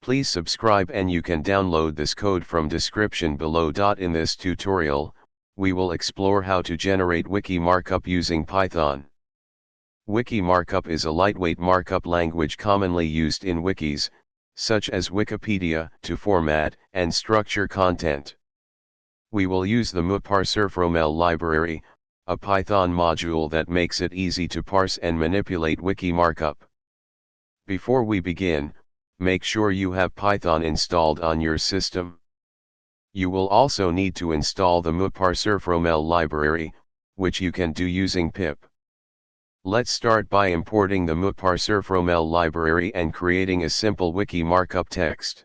Please subscribe and you can download this code from description below. In this tutorial, we will explore how to generate wiki markup using Python. Wiki markup is a lightweight markup language commonly used in wikis, such as Wikipedia, to format and structure content. We will use the mwparserfromhell library, a Python module that makes it easy to parse and manipulate wiki markup. Before we begin, make sure you have Python installed on your system. You will also need to install the mwparserfromhell library, which you can do using pip. Let's start by importing the mwparserfromhell library and creating a simple wiki markup text.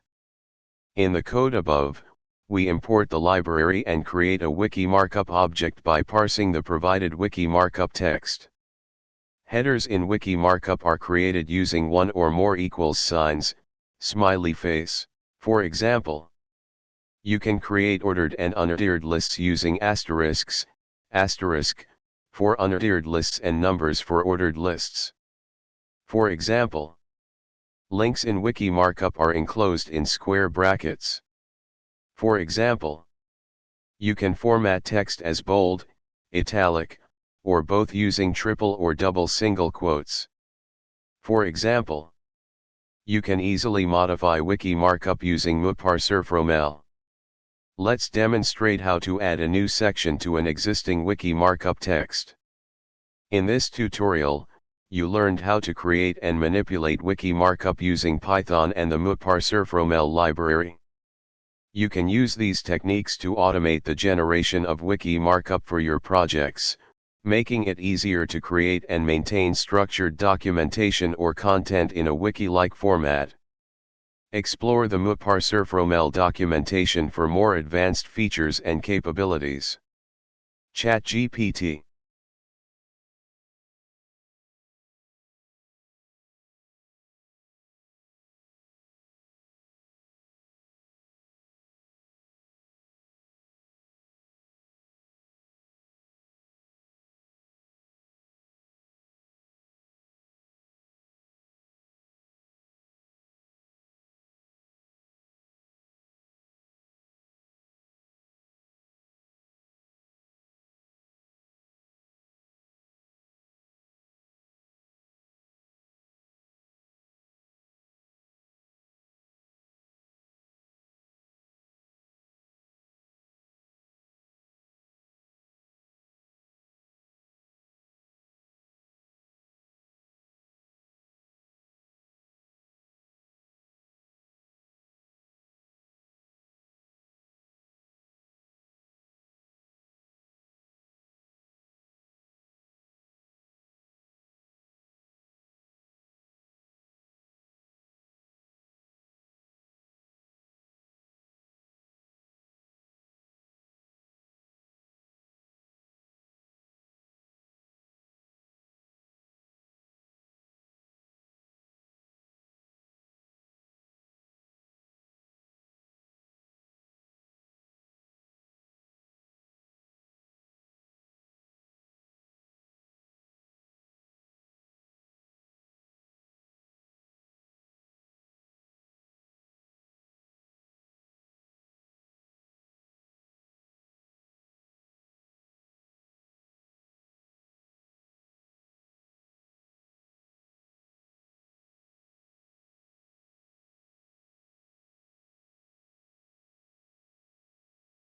In the code above, we import the library and create a wiki markup object by parsing the provided wiki markup text. Headers in wiki markup are created using one or more equals signs, smiley face. For example, you can create ordered and unordered lists using asterisks, asterisk, for unordered lists and numbers for ordered lists. For example, links in wiki markup are enclosed in square brackets. For example, you can format text as bold, italic, or both using triple or double single quotes. For example, you can easily modify wiki markup using mwparserfromhell. Let's demonstrate how to add a new section to an existing wiki markup text. In this tutorial, you learned how to create and manipulate wiki markup using Python and the mwparserfromhell library. You can use these techniques to automate the generation of wiki markup for your projects, making it easier to create and maintain structured documentation or content in a wiki-like format. Explore the mwparserfromhell documentation for more advanced features and capabilities. ChatGPT.